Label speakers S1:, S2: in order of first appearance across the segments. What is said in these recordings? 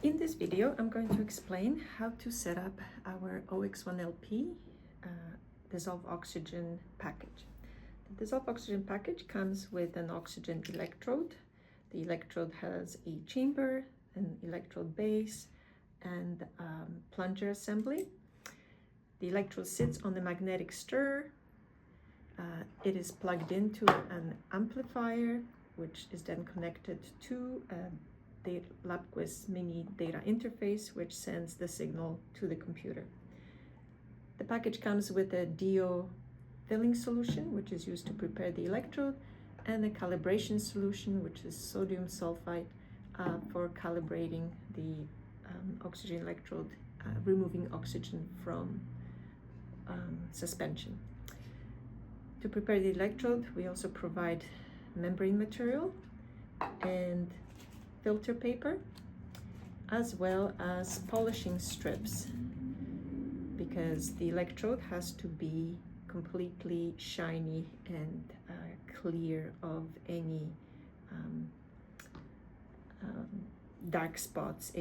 S1: In this video, I'm going to explain how to set up our OX1LP dissolved oxygen package. The dissolved oxygen package comes with an oxygen electrode. The electrode has a chamber, an electrode base, and plunger assembly. The electrode sits on the magnetic stirrer. It is plugged into an amplifier, which is then connected to the LabQuest mini data interface, which sends the signal to the computer. The package comes with a DO filling solution, which is used to prepare the electrode, and a calibration solution, which is sodium sulfite for calibrating the oxygen electrode, removing oxygen from suspension. To prepare the electrode, we also provide membrane material and filter paper, as well as polishing strips, because the electrode has to be completely shiny and clear of any dark spots,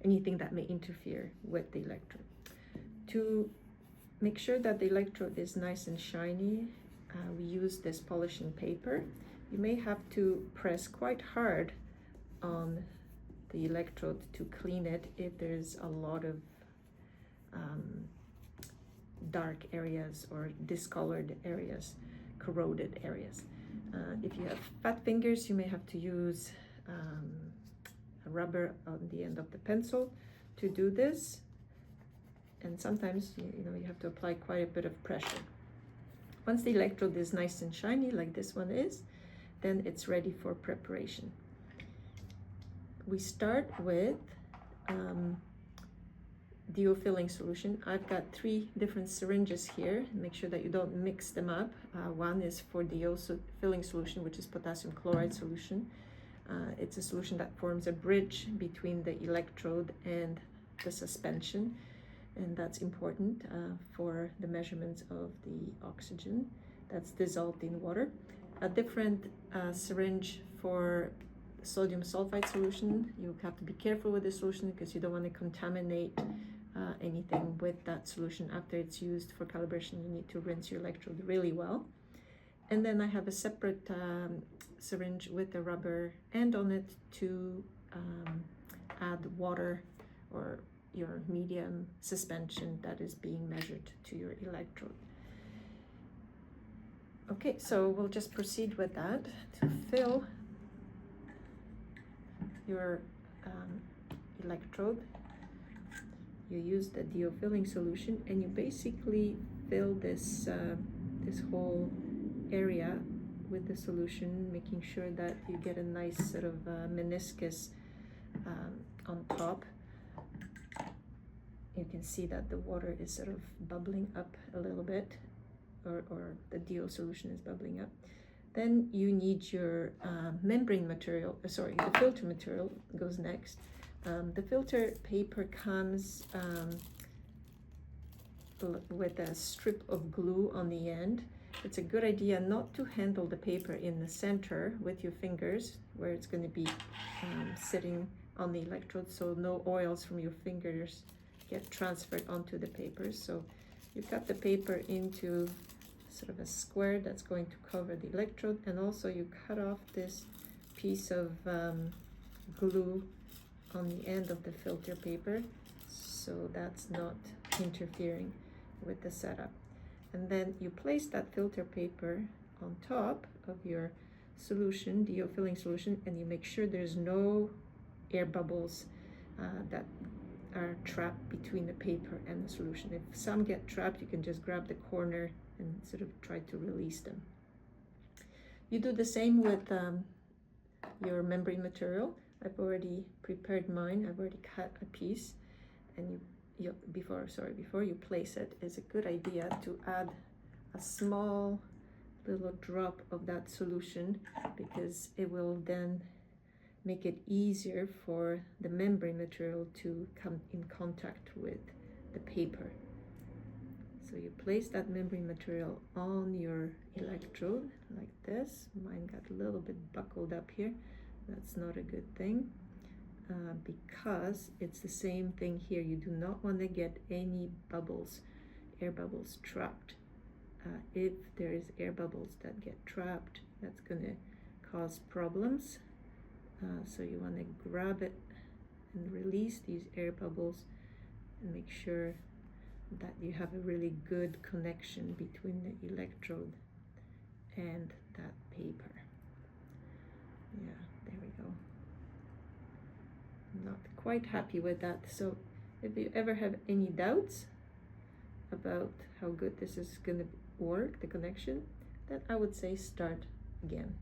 S1: anything that may interfere with the electrode. To make sure that the electrode is nice and shiny, we use this polishing paper. You may have to press quite hard on the electrode to clean it if there's a lot of dark areas or discolored areas, corroded areas. If you have fat fingers, you may have to use a rubber on the end of the pencil to do this, and sometimes you have to apply quite a bit of pressure. Once the electrode is nice and shiny, like this one is, then it's ready for preparation. We start with DO filling solution. I've got 3 different syringes here. Make sure that you don't mix them up. One is for DO filling solution, which is potassium chloride solution. It's a solution that forms a bridge between the electrode and the suspension, and that's important for the measurements of the oxygen that's dissolved in water. A different syringe for sodium sulfite solution. You have to be careful with the solution because you don't want to contaminate anything with that solution. After it's used for calibration, you need to rinse your electrode really well. And then I have a separate syringe with a rubber end on it to add water or your medium suspension that is being measured to your electrode. Okay, so we'll just proceed with that. To fill your electrode, you use the DO filling solution, and you basically fill this this whole area with the solution, making sure that you get a nice sort of meniscus on top. You can see that the water is sort of bubbling up a little bit, or the DO solution is bubbling up. Then you need your membrane material, the filter material goes next. The filter paper comes with a strip of glue on the end. It's a good idea not to handle the paper in the center with your fingers, where it's going to be sitting on the electrode, so no oils from your fingers get transferred onto the paper. So you cut the paper into sort of a square that's going to cover the electrode, and also you cut off this piece of glue on the end of the filter paper, so that's not interfering with the setup. And then you place that filter paper on top of your solution, DO filling solution, and you make sure there's no air bubbles that are trapped between the paper and the solution. If some get trapped, you can just grab the corner and sort of try to release them. You do the same with your membrane material. I've already prepared mine. I've already cut a piece, and before you place it, it's a good idea to add a small little drop of that solution, because it will then make it easier for the membrane material to come in contact with the paper. So you place that membrane material on your electrode like this. Mine got a little bit buckled up here. That's not a good thing because it's the same thing here. You do not want to get any bubbles, air bubbles trapped. If there is air bubbles that get trapped, that's going to cause problems. So you want to grab it and release these air bubbles and make sure that you have a really good connection between the electrode and that paper. Yeah, there we go. I'm not quite happy with that. So if you ever have any doubts about how good this is going to work, the connection, then I would say start again.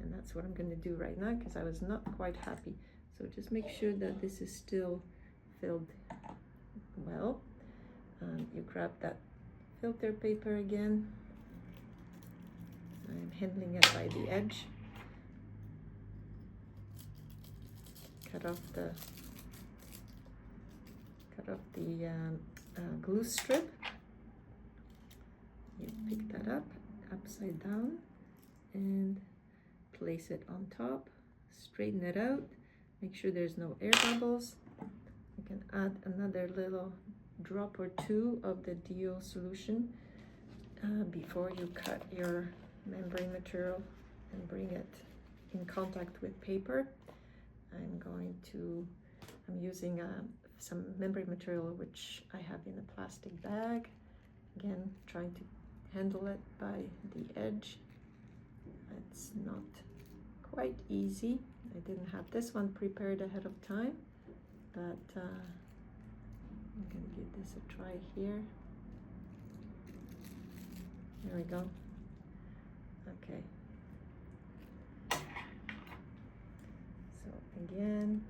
S1: And that's what I'm going to do right now because I was not quite happy. So just make sure that this is still filled well. You grab that filter paper again. I'm handling it by the edge. Cut off the glue strip. You pick that up upside down and place it on top. Straighten it out. Make sure there's no air bubbles. You can add another little drop or two of the DO solution before you cut your membrane material and bring it in contact with paper. I'm using some membrane material which I have in a plastic bag. Again, trying to handle it by the edge. It's not quite easy. I didn't have this one prepared ahead of time, but I'm going to give this a try here. There we go. Okay. So again,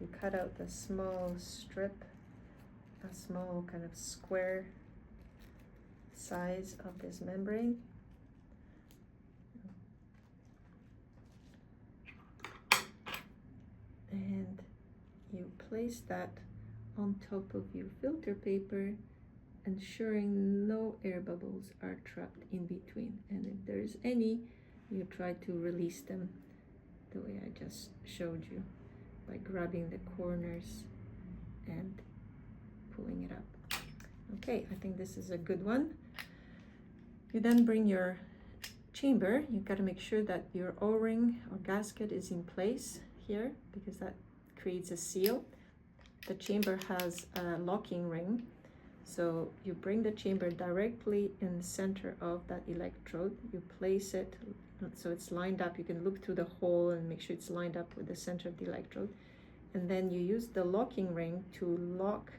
S1: you cut out the small strip, a small kind of square size of this membrane. And you place that on top of your filter paper, ensuring no air bubbles are trapped in between. And if there's any, you try to release them the way I just showed you by grabbing the corners and pulling it up. Okay, I think this is a good one. You then bring your chamber. You've got to make sure that your O-ring or gasket is in place here because that creates a seal. The chamber has a locking ring, so you bring the chamber directly in the center of that electrode. You place it so it's lined up. You can look through the hole and make sure it's lined up with the center of the electrode, and then you use the locking ring to lock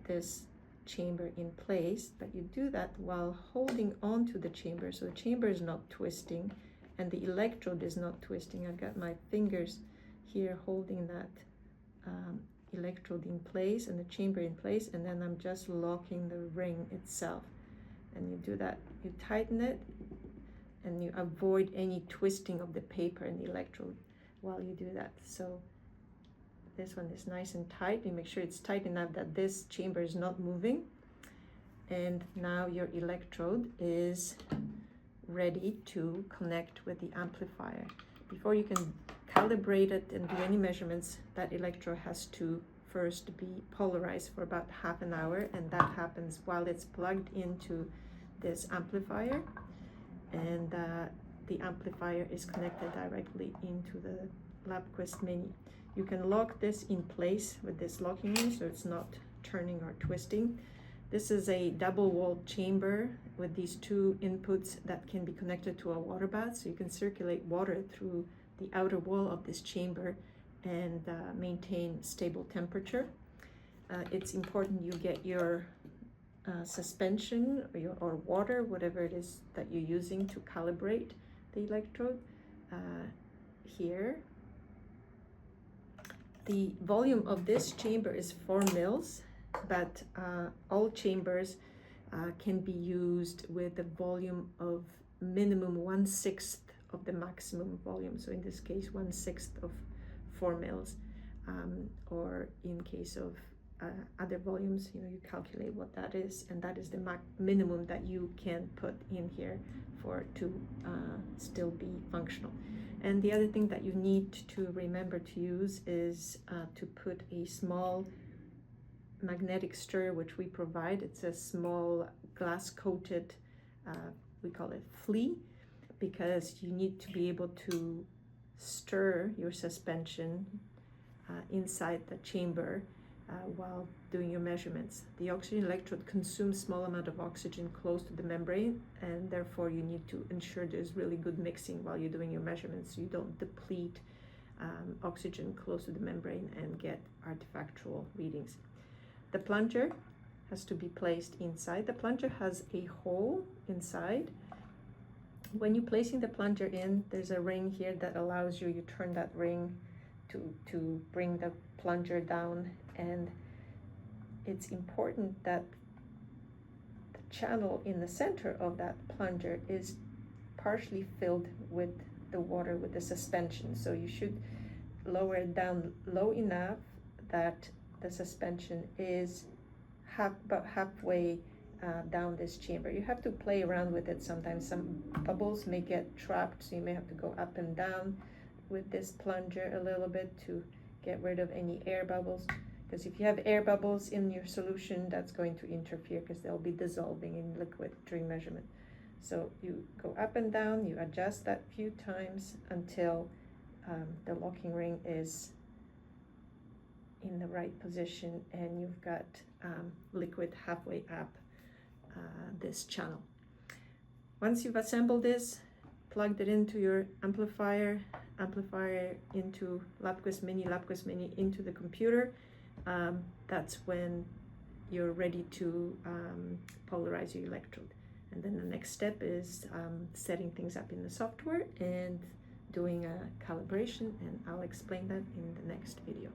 S1: this chamber in place, but you do that while holding on to the chamber so the chamber is not twisting and the electrode is not twisting. I've got my fingers here holding that electrode in place and the chamber in place, and then I'm just locking the ring itself. And you do that, you tighten it and you avoid any twisting of the paper and the electrode while you do that. So this one is nice and tight. You make sure it's tight enough that this chamber is not moving. And now your electrode is ready to connect with the amplifier. Before you can calibrate it and do any measurements, that electrode has to first be polarized for about half an hour, and that happens while it's plugged into this amplifier, and the amplifier is connected directly into the LabQuest Mini. You can lock this in place with this locking ring so it's not turning or twisting. This is a double-walled chamber with these two inputs that can be connected to a water bath, so you can circulate water through the outer wall of this chamber and maintain stable temperature. It's important you get your suspension or water, whatever it is that you're using to calibrate the electrode here. The volume of this chamber is 4 mils, but all chambers can be used with a volume of minimum 1/6 of the maximum volume. So in this case, 1/6 of 4 mils, or in case of other volumes, you know, you calculate what that is, and that is the minimum that you can put in here for it to still be functional. And the other thing that you need to remember to use is to put a small magnetic stir, which we provide. It's a small glass coated, we call it flea, because you need to be able to stir your suspension inside the chamber while doing your measurements. The oxygen electrode consumes small amount of oxygen close to the membrane, and therefore you need to ensure there's really good mixing while you're doing your measurements so you don't deplete oxygen close to the membrane and get artifactual readings. The plunger has to be placed inside. The plunger has a hole inside. When you're placing the plunger in, there's a ring here that allows you, turn that ring to bring the plunger down, and it's important that the channel in the center of that plunger is partially filled with the water, with the suspension. So you should lower it down low enough that the suspension is about halfway down this chamber. You have to play around with it sometimes. Some bubbles may get trapped, so you may have to go up and down with this plunger a little bit to get rid of any air bubbles, because if you have air bubbles in your solution, that's going to interfere because they'll be dissolving in liquid during measurement. So you go up and down, you adjust that few times until the locking ring is in the right position and you've got liquid halfway up this channel. Once you've assembled this, plugged it into your amplifier into LabQuest Mini into the computer, that's when you're ready to polarize your electrode. And then the next step is setting things up in the software and doing a calibration, and I'll explain that in the next video.